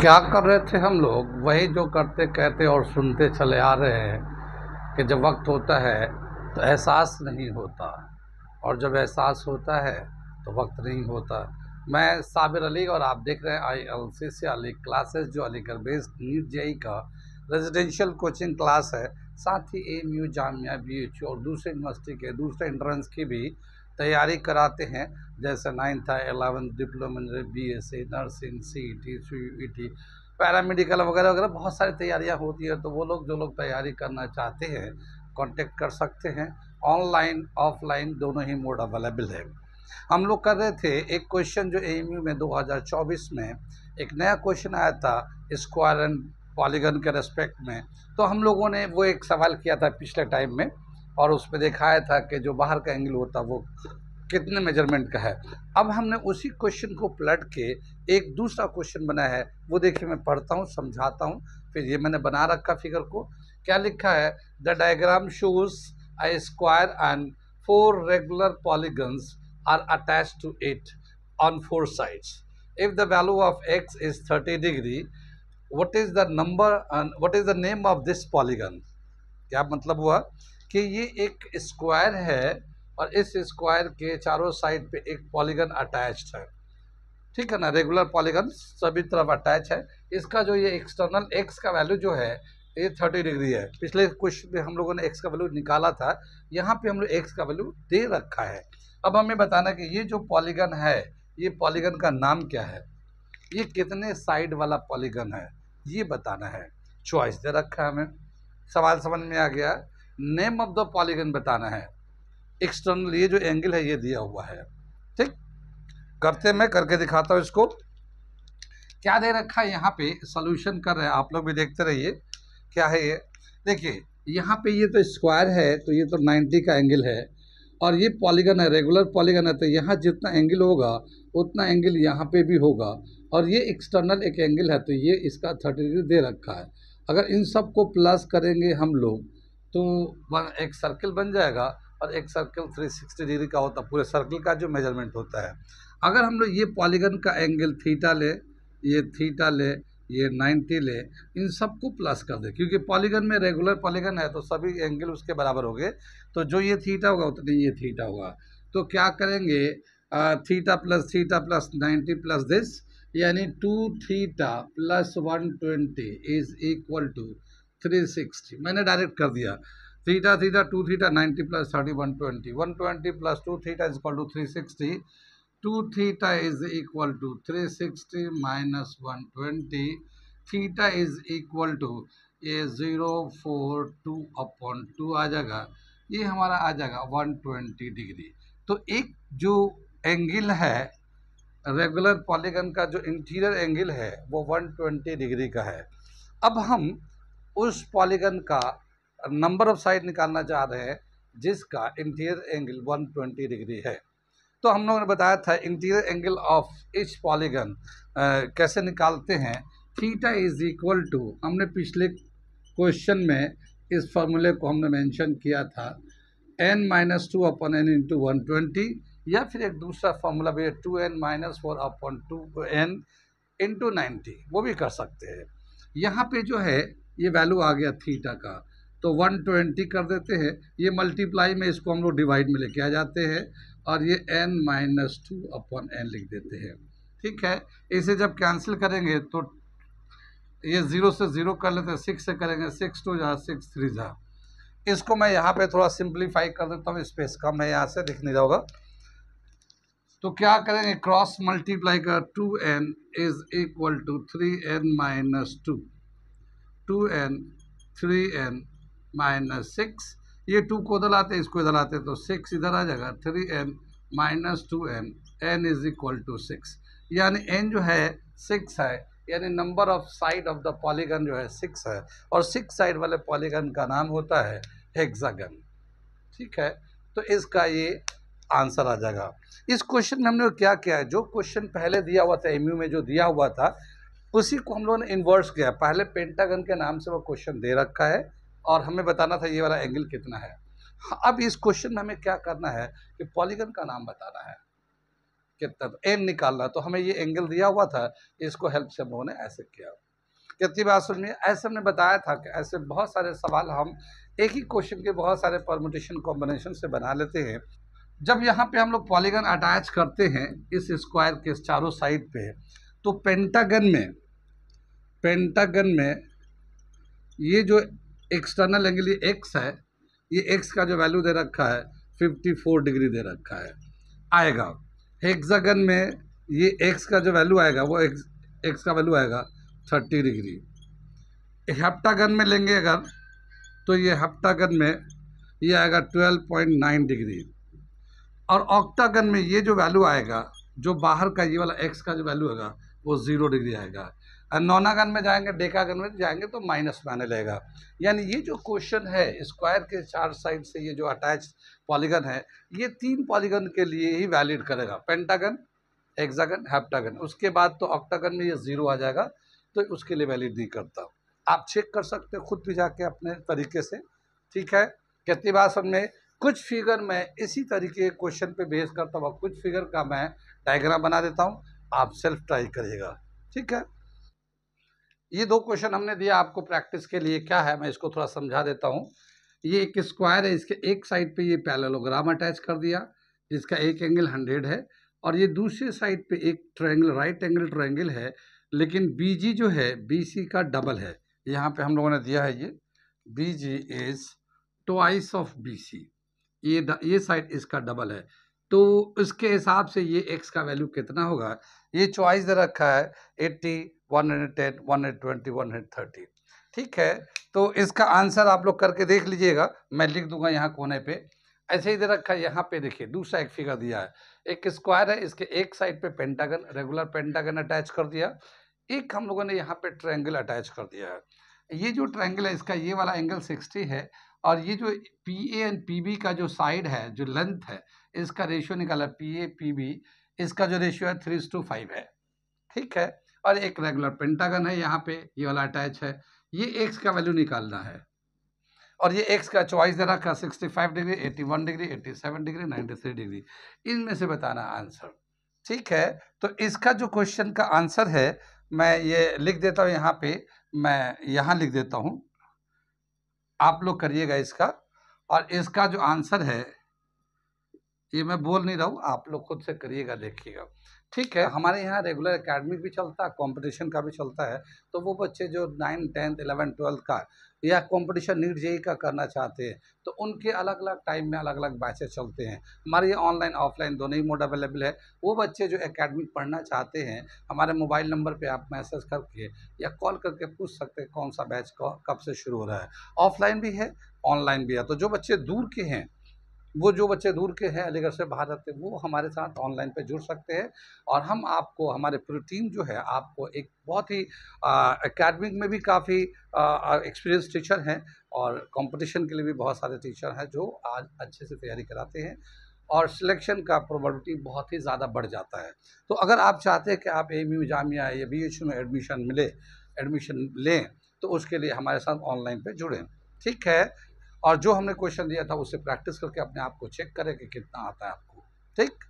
क्या कर रहे थे हम लोग? वही जो करते कहते और सुनते चले आ रहे हैं कि जब वक्त होता है तो एहसास नहीं होता, और जब एहसास होता है तो वक्त नहीं होता। मैं साबिर अली और आप देख रहे हैं ILCC अली क्लासेस, जो अलीगढ़ बेस्ड नीट जेई का रेजिडेंशियल कोचिंग क्लास है। साथ ही AMU, जामिया, BHU और दूसरे यूनिवर्सिटी के दूसरे एंट्रेंस की भी तैयारी कराते हैं, जैसे 9th है, 11th diploma, BSc nursing, CET, CUET, paramedical वगैरह वगैरह बहुत सारी तैयारियां होती है। तो वो लोग जो लोग तैयारी करना चाहते हैं कांटेक्ट कर सकते हैं। ऑनलाइन ऑफलाइन दोनों ही मोड अवेलेबल है। हम लोग कर रहे थे एक क्वेश्चन जो AMU में 2024 में एक नया क्वेश्चन आया था स्क्वायर एंड पॉलीगन के रेस्पेक्ट में। तो हम लोगों ने वो एक सवाल किया था पिछले टाइम में, और उसमें दिखाया था कि जो बाहर का एंगल होता है वो कितने मेजरमेंट का है। अब हमने उसी क्वेश्चन को पलट के एक दूसरा क्वेश्चन बनाया है। वो देखिए, मैं पढ़ता हूँ, समझाता हूँ, फिर ये मैंने बना रखा फिगर को। क्या लिखा है? The diagram shows a square and 4 regular polygons are attached to it on 4 sides. If the value of x is 30 degree, what is the number and what is the name of this polygon? क्या मतलब हुआ कि ये एक square है और इस square के चारों साइड पे एक पॉलीगन अटैच्ड है, ठीक है ना। रेगुलर पॉलीगन सभी तरफ अटैच है। इसका जो ये एक्सटर्नल एक्स का वैल्यू जो है ये 30 डिग्री है। पिछले क्वेश्चन में हम लोगों ने एक्स का वैल्यू निकाला था, यहाँ पे हम लोग एक्स का वैल्यू दे रखा है। अब हमें बताना कि ये जो पॉलीगन है, ये पॉलीगन का नाम क्या है, ये कितने साइड वाला पॉलीगन है, ये बताना है। चॉइस दे रखा है हमें, सवाल समझ में आ गया। नेम ऑफ द पॉलीगन बताना है। एक्सटर्नल ये जो एंगल है ये दिया हुआ है, ठीक। करते मैं करके दिखाता हूँ इसको। क्या दे रखा है यहाँ पे, सॉल्यूशन कर रहे हैं, आप लोग भी देखते रहिए। क्या है ये? देखिए यहाँ पे ये तो स्क्वायर है, तो ये तो 90 का एंगल है, और ये पॉलीगन है, रेगुलर पॉलीगन है, तो यहाँ जितना एंगल होगा उतना एंगल यहाँ पे भी होगा, और ये एक्सटर्नल एक एंगल है, तो ये इसका 30 डिग्री दे रखा है। अगर इन सब को प्लस करेंगे हम लोग तो एक सर्किल बन जाएगा, और एक सर्किल 360 डिग्री का होता है, पूरे सर्किल का जो मेजरमेंट होता है। अगर हम लोग ये पॉलीगन का एंगल थीटा ले, ये थीटा ले, ये 90 ले, इन सबको प्लस कर दे, क्योंकि पॉलीगन में रेगुलर पॉलीगन है तो सभी एंगल उसके बराबर हो गए, तो जो ये थीटा होगा उतनी ये थीटा होगा। तो क्या करेंगे, थीटा प्लस 90 प्लस दिस, यानी 2 theta plus 120 is equal to 360। मैंने डायरेक्ट कर दिया, theta 2 theta 90 plus 30 120, 120 plus 2 theta is equal to 360, 2 theta is equal to 360 minus 120, theta is equal to ये 042 अपॉन 2 आ जाएगा, ये हमारा आ जाएगा 120 डिग्री। तो एक जो एंगल है रेगुलर पॉलीगन का, जो इंटीरियर एंगल है वो 120 डिग्री का है। अब हम उस पॉलीगन का नंबर ऑफ साइड निकालना चाह रहे हैं जिसका इंटीरियर एंगल 120 डिग्री है। तो हम लोगों ने बताया था interior angle of each polygon कैसे निकालते हैं। थीटा इज इक्वल टू, हमने पिछले क्वेश्चन में इस फॉर्मूले को हमने मेंशन किया था, n-2 अपॉन n इंटू 120, या फिर एक दूसरा फॉर्मूला भी है 2n-4 अपॉन 2n इंटू 90, वो भी कर सकते हैं। यहाँ पे जो है ये वैल्यू आ गया थीटा का, तो 120 कर देते हैं, ये मल्टीप्लाई में इसको हम लोग डिवाइड में लेके आ जाते हैं, और ये n-2 अपॉन n लिख देते हैं, ठीक है। इसे जब कैंसिल करेंगे तो ये 0 से 0 कर लेते हैं, 6 से करेंगे 6 2 जा 6 3 जा। इसको मैं यहाँ पे थोड़ा सिंप्लीफाई कर देता हूँ, स्पेस कम है यहाँ से, दिख नहीं रहा होगा। तो क्या करेंगे, क्रॉस मल्टीप्लाई कर, 2n is equal to 3n-2, 2n 3n minus 6, ये 2 को इधर लाते हैं, इसको इधर लाते हैं, तो 6 इधर आ जाएगा, 3n minus 2n, n is equal to 6, यानी n जो है 6 है, यानी number of side of the polygon जो है 6 है, और 6 साइड वाले पॉलीगन का नाम होता है हेक्सागन, ठीक है। तो इसका ये आंसर आ जाएगा। इस क्वेश्चन में हमने क्या किया है, जो क्वेश्चन पहले दिया हुआ था एमयू में, जो दिया हुआ था उसी को हम लोगों ने इन्वर्स किया। पहले पेंटागन के नाम से वो क्वेश्चन दे रखा है, और हमें बताना था ये वाला एंगल कितना है। अब इस क्वेश्चन में हमें क्या करना है कि पॉलीगन का नाम बताना है। कितना, तो एन निकालना, तो हमें ये एंगल दिया हुआ था, इसको हेल्प से हम लोगों ने ऐसे किया। कितनी बात सुनिए, ऐसे हमने बताया था कि ऐसे बहुत सारे सवाल हम एक ही क्वेश्चन के बहुत सारे परमुटेशन कॉम्बिनेशन से बना लेते हैं। जब यहाँ पे हम लोग पॉलीगन अटैच करते हैं इस स्क्वायर के चारों साइड पे, तो पेंटागन में ये जो एक्सटर्नल एंगल ये एक्स है, ये एक्स का जो वैल्यू दे रखा है 54 डिग्री दे रखा है आएगा। हेक्सागन में ये एक्स का जो वैल्यू आएगा वो एक्स का वैल्यू आएगा 30 डिग्री। हेप्टागन में लेंगे अगर, तो ये हेप्टागन में ये आएगा 12.9 डिग्री। और ऑक्टागन में ये जो वैल्यू आएगा, जो बाहर का ये वाला एक्स का जो वैल्यू आएगा वो 0 डिग्री आएगा। और नॉनागन में जाएंगे, डेकागन में जाएंगे तो माइनस में आने लगेगा। यानी ये जो क्वेश्चन है स्क्वायर के चार साइड से ये जो अटैच पॉलीगन है, ये 3 पॉलीगन के लिए ही वैलिड करेगा, पेंटागन, हेक्सागन, हेप्टागन। उसके बाद तो ऑक्टागन में ये 0 आ जाएगा, तो उसके लिए वैलिड नहीं करता। आप चेक कर सकते हो खुद भी जाके अपने तरीके से, ठीक है। कितनी बात समझ, कुछ फिगर मैं इसी तरीके क्वेश्चन पे बेस करता हूँ, कुछ फिगर का मैं डायग्राम बना देता हूँ, आप सेल्फ ट्राई करिएगा, ठीक है। ये 2 क्वेश्चन हमने दिया आपको प्रैक्टिस के लिए, क्या है मैं इसको थोड़ा समझा देता हूँ। ये एक स्क्वायर है, इसके एक साइड पे ये पैरेललोग्राम अटैच कर दिया जिसका एक एंगल 100 है, और ये दूसरे साइड पे एक ट्रायंगल, राइट एंगल ट्रायंगल है, लेकिन बीजी जो है बीसी का डबल है। यहाँ पे हम लोगों ने दिया है ये बीजी इज ट्वाइस ऑफ बीसी, ये साइड इसका डबल है, तो इसके हिसाब से ये एक्स का वैल्यू कितना होगा। ये चॉइस दे रखा है 80, 110, 120, 130, ठीक है। तो इसका आंसर आप लोग करके देख लीजिएगा, मैं लिख दूंगा यहाँ कोने पे। ऐसे ही दे रखा है, यहाँ पे देखिए दूसरा एक फिगर दिया है, एक स्क्वायर है, इसके एक साइड पे पेंटागन, रेगुलर पेंटागन अटैच कर दिया, एक हम लोगों ने यहाँ पे ट्रायंगल अटैच कर दिया है। ये जो ट्रायंगल है इसका ये वाला एंगल 60 है, और ये जो P A and P B का जो साइड है, जो लेंथ है, इसका रेशियो निकाला पी ए पी बी, इसका जो रेशियो है 3:5 है, ठीक है। और एक रेगुलर पेंटागन है यहाँ पे, ये वाला अटैच है, ये एक्स का वैल्यू निकालना है, और ये एक्स का चॉइस दे रखा 65 डिग्री, 81 डिग्री, 87 डिग्री, 93 डिग्री, इनमें से बताना आंसर, ठीक है। तो इसका जो क्वेश्चन का आंसर है मैं ये लिख देता हूँ यहाँ पे, मैं यहाँ लिख देता हूँ, आप लोग करिएगा इसका, और इसका जो आंसर है ये मैं बोल नहीं रहा हूँ, आप लोग खुद से करिएगा, देखिएगा, ठीक है। हमारे यहाँ रेगुलर एकेडमिक भी चलता है, कंपटीशन का भी चलता है, तो वो बच्चे जो 9, 10, 11, 12 का या कंपटीशन नीट जेई का करना चाहते हैं, तो उनके अलग अलग टाइम में अलग अलग बैचेस चलते हैं। हमारे ये ऑनलाइन ऑफलाइन दोनों ही मोड अवेलेबल है। वो बच्चे जो एकेडमिक पढ़ना चाहते हैं, हमारे मोबाइल नंबर पे आप मैसेज करके या कॉल करके पूछ सकते हैं कौन सा बैच कब से शुरू हो रहा है। ऑफलाइन भी है, ऑनलाइन भी है। तो जो बच्चे दूर के हैं, वो जो बच्चे दूर के हैं, अलीगढ़ से बाहर रहते हैं, वो हमारे साथ ऑनलाइन पे जुड़ सकते हैं, और हम आपको, हमारे पूरी टीम जो है आपको एक बहुत ही एकेडमिक में भी काफ़ी एक्सपीरियंस टीचर हैं, और कंपटीशन के लिए भी बहुत सारे टीचर हैं जो आज अच्छे से तैयारी कराते हैं, और सिलेक्शन का प्रोबेबिलिटी बहुत ही ज़्यादा बढ़ जाता है। तो अगर आप चाहते हैं कि आप एएमयू जामिया या बीएचयू में एडमिशन लें, तो उसके लिए हमारे साथ ऑनलाइन पे जुड़ें, ठीक है। और जो हमने क्वेश्चन दिया था उससे प्रैक्टिस करके अपने आप को चेक करें कि कितना आता है आपको, ठीक।